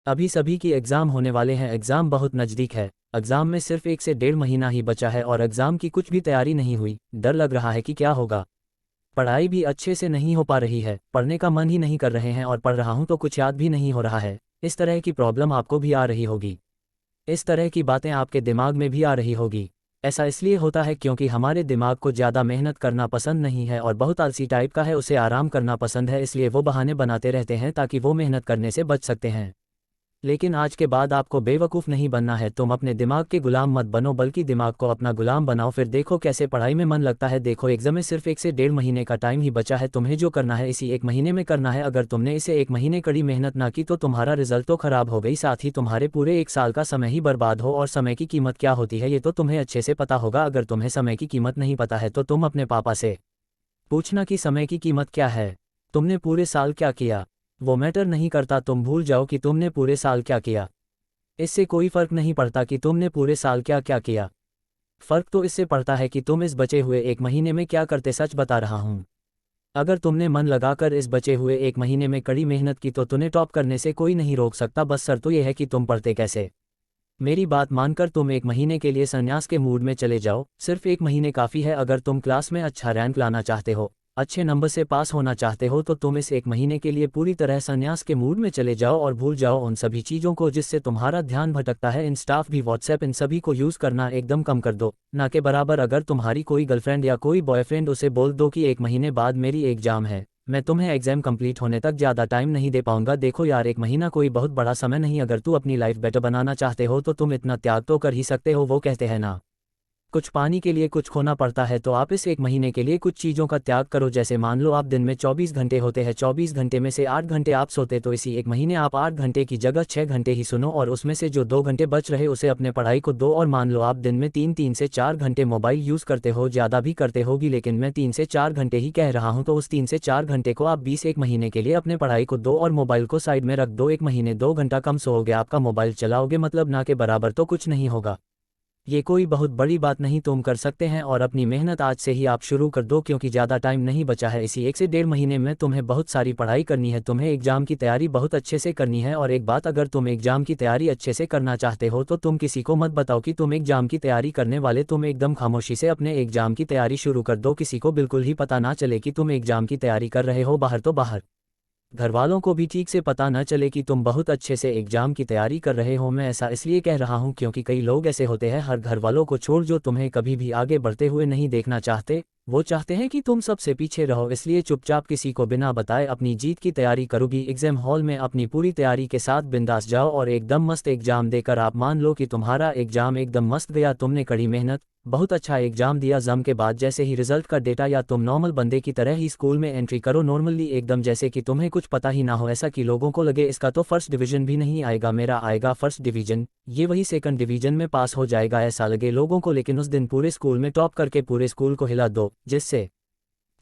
अभी सभी की एग्ज़ाम होने वाले हैं, एग्ज़ाम बहुत नज़दीक है। एग्ज़ाम में सिर्फ 1 से 1.5 महीना ही बचा है और एग्ज़ाम की कुछ भी तैयारी नहीं हुई। डर लग रहा है कि क्या होगा। पढ़ाई भी अच्छे से नहीं हो पा रही है, पढ़ने का मन ही नहीं कर रहे हैं और पढ़ रहा हूँ तो कुछ याद भी नहीं हो रहा है। इस तरह की प्रॉब्लम आपको भी आ रही होगी। इस तरह की बातें आपके दिमाग में भी आ रही होगी। ऐसा इसलिए होता है क्योंकि हमारे दिमाग को ज़्यादा मेहनत करना पसंद नहीं है और बहुत आलसी टाइप का है, उसे आराम करना पसंद है, इसलिए वो बहाने बनाते रहते हैं ताकि वो मेहनत करने से बच सकते हैं। लेकिन आज के बाद आपको बेवकूफ़ नहीं बनना है। तुम अपने दिमाग के गुलाम मत बनो, बल्कि दिमाग को अपना गुलाम बनाओ, फिर देखो कैसे पढ़ाई में मन लगता है। देखो एग्जाम में सिर्फ 1 से 1.5 महीने का टाइम ही बचा है। तुम्हें जो करना है इसी 1 महीने में करना है। अगर तुमने इसे 1 महीने कड़ी मेहनत ना की तो तुम्हारा रिजल्ट तो खराब हो गई, साथ ही तुम्हारे पूरे 1 साल का समय ही बर्बाद हो। और समय की कीमत क्या होती है ये तो तुम्हें अच्छे से पता होगा। अगर तुम्हें समय की कीमत नहीं पता है तो तुम अपने पापा से पूछना कि समय की कीमत क्या है, तुमने पूरे साल क्या किया। वो मैटर नहीं करता, तुम भूल जाओ कि तुमने पूरे साल क्या किया। इससे कोई फर्क नहीं पड़ता कि तुमने पूरे साल क्या क्या किया। फर्क तो इससे पड़ता है कि तुम इस बचे हुए 1 महीने में क्या करते। सच बता रहा हूँ, अगर तुमने मन लगाकर इस बचे हुए 1 महीने में कड़ी मेहनत की तो तुम्हें टॉप करने से कोई नहीं रोक सकता। बस शर्त तो यह है कि तुम पढ़ते कैसे। मेरी बात मानकर तुम 1 महीने के लिए संन्यास के मूड में चले जाओ। सिर्फ 1 महीने काफ़ी है। अगर तुम क्लास में अच्छा रैंक लाना चाहते हो, अच्छे नंबर से पास होना चाहते हो तो तुम इस 1 महीने के लिए पूरी तरह संन्यास के मूड में चले जाओ और भूल जाओ उन सभी चीज़ों को जिससे तुम्हारा ध्यान भटकता है। इंस्टा भी, व्हाट्सएप, इन सभी को यूज़ करना एकदम कम कर दो, ना के बराबर। अगर तुम्हारी कोई गर्लफ्रेंड या कोई बॉयफ्रेंड, उसे बोल दो कि 1 महीने बाद मेरी एग्जाम है, मैं तुम्हें एग्जाम कंप्लीट होने तक ज़्यादा टाइम नहीं दे पाऊंगा। देखो यार, 1 महीना कोई बहुत बड़ा समय नहीं। अगर तू अपनी लाइफ बेटर बनाना चाहते हो तो तुम इतना त्याग तो कर ही सकते हो। वो कहते हैं ना, कुछ पाने के लिए कुछ खोना पड़ता है। तो आप इस 1 महीने के लिए कुछ चीज़ों का त्याग करो। जैसे मान लो आप दिन में 24 घंटे होते हैं, 24 घंटे में से 8 घंटे आप सोते, तो इसी 1 महीने आप 8 घंटे की जगह 6 घंटे ही सुनो और उसमें से जो 2 घंटे बच रहे उसे अपने पढ़ाई को दो। और मान लो आप दिन में 3 से 4 घंटे मोबाइल यूज़ करते हो, ज़्यादा भी करते होगी लेकिन मैं 3 से 4 घंटे ही कह रहा हूँ, तो उस 3 से 4 घंटे को आप 1 महीने के लिए अपने पढ़ाई को दो और मोबाइल को साइड में रख दो। 1 महीने 2 घंटा कम सोओगे, आपका मोबाइल चलाओगे, मतलब ना के बराबर तो कुछ नहीं होगा। ये कोई बहुत बड़ी बात नहीं, तुम कर सकते हैं। और अपनी मेहनत आज से ही आप शुरू कर दो क्योंकि ज़्यादा टाइम नहीं बचा है। इसी 1 से 1.5 महीने में तुम्हें बहुत सारी पढ़ाई करनी है, तुम्हें एग्ज़ाम की तैयारी बहुत अच्छे से करनी है। और एक बात, अगर तुम एग्ज़ाम की तैयारी अच्छे से करना चाहते हो तो तुम किसी को मत बताओ कि तुम एग्ज़ाम की तैयारी करने वाले। तुम एकदम खामोशी से अपने एग्ज़ाम की तैयारी शुरू कर दो, किसी को बिल्कुल ही पता ना चले कि तुम एग्ज़ाम की तैयारी कर रहे हो। बाहर तो बाहर, घर वालों को भी ठीक से पता न चले कि तुम बहुत अच्छे से एग्जाम की तैयारी कर रहे हो। मैं ऐसा इसलिए कह रहा हूँ क्योंकि कई लोग ऐसे होते हैं, हर घर वालों को छोड़, जो तुम्हें कभी भी आगे बढ़ते हुए नहीं देखना चाहते। वो चाहते हैं कि तुम सबसे पीछे रहो, इसलिए चुपचाप किसी को बिना बताए अपनी जीत की तैयारी करोगी। एग्जाम हॉल में अपनी पूरी तैयारी के साथ बिंदास जाओ और एकदम मस्त एग्जाम देकर आप मान लो कि तुम्हारा एग्जाम एकदम मस्त गया, तुमने कड़ी मेहनत, बहुत अच्छा एग्जाम दिया। जम के बाद जैसे ही रिजल्ट का डेटा या तुम नॉर्मल बंदे की तरह ही स्कूल में एंट्री करो, नॉर्मली एकदम जैसे कि तुम्हें कुछ पता ही ना हो, ऐसा कि लोगों को लगे इसका तो फर्स्ट डिवीजन भी नहीं आएगा, मेरा आएगा फर्स्ट डिवीजन, ये वही सेकंड डिवीजन में पास हो जाएगा, ऐसा लगे लोगों को। लेकिन उस दिन पूरे स्कूल में टॉप करके पूरे स्कूल को हिला दो, जिससे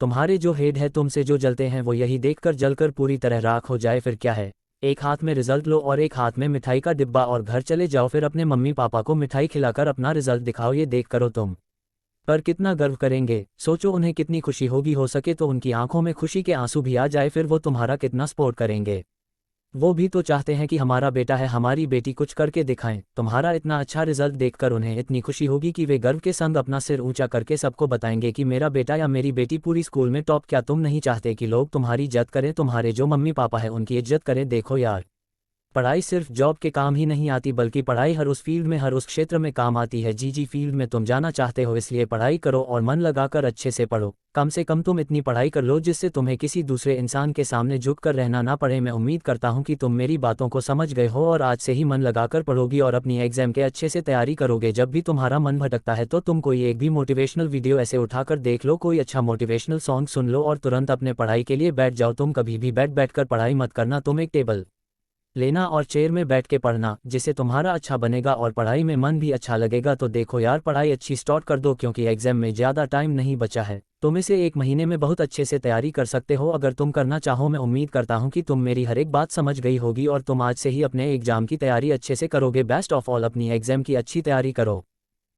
तुम्हारे जो हेड है तुमसे जो जलते हैं वो यही देखकर जलकर पूरी तरह राख हो जाए। फिर क्या है, एक हाथ में रिजल्ट लो और एक हाथ में मिठाई का डिब्बा और घर चले जाओ। फिर अपने मम्मी पापा को मिठाई खिलाकर अपना रिजल्ट दिखाओ, ये देख करो तुम पर कितना गर्व करेंगे। सोचो उन्हें कितनी खुशी होगी, हो सके तो उनकी आंखों में खुशी के आंसू भी आ जाए, फिर वो तुम्हारा कितना सपोर्ट करेंगे। वो भी तो चाहते हैं कि हमारा बेटा है, हमारी बेटी कुछ करके दिखाएं। तुम्हारा इतना अच्छा रिजल्ट देखकर उन्हें इतनी खुशी होगी कि वे गर्व के संग अपना सिर ऊंचा करके सबको बताएंगे कि मेरा बेटा या मेरी बेटी पूरी स्कूल में टॉप। क्या तुम नहीं चाहते कि लोग तुम्हारी इज्जत करें, तुम्हारे जो मम्मी पापा हैं उनकी इज्जत करें? देखो यार, पढ़ाई सिर्फ जॉब के काम ही नहीं आती, बल्कि पढ़ाई हर उस फील्ड में, हर उस क्षेत्र में काम आती है। जी फील्ड में तुम जाना चाहते हो, इसलिए पढ़ाई करो और मन लगाकर अच्छे से पढ़ो। कम से कम तुम इतनी पढ़ाई कर लो जिससे तुम्हें किसी दूसरे इंसान के सामने झुककर रहना ना पड़े। मैं उम्मीद करता हूँ कि तुम मेरी बातों को समझ गए हो और आज से ही मन लगाकर पढ़ोगी और अपनी एग्जाम के अच्छे से तैयारी करोगे। जब भी तुम्हारा मन भटकता है तो तुम कोई एक भी मोटिवेशनल वीडियो ऐसे उठाकर देख लो, कोई अच्छा मोटिवेशनल सॉन्ग सुन लो और तुरंत अपने पढ़ाई के लिए बैठ जाओ। तुम कभी भी बैठ कर पढ़ाई मत करना, तुम एक टेबल लेना और चेयर में बैठ के पढ़ना, जिससे तुम्हारा अच्छा बनेगा और पढ़ाई में मन भी अच्छा लगेगा। तो देखो यार, पढ़ाई अच्छी स्टार्ट कर दो क्योंकि एग्जाम में ज़्यादा टाइम नहीं बचा है। तुम इसे 1 महीने में बहुत अच्छे से तैयारी कर सकते हो अगर तुम करना चाहो। मैं उम्मीद करता हूँ कि तुम मेरी हर एक बात समझ गई होगी और तुम आज से ही अपने एग्जाम की तैयारी अच्छे से करोगे। बेस्ट ऑफ ऑल, अपनी एग्जाम की अच्छी तैयारी करो।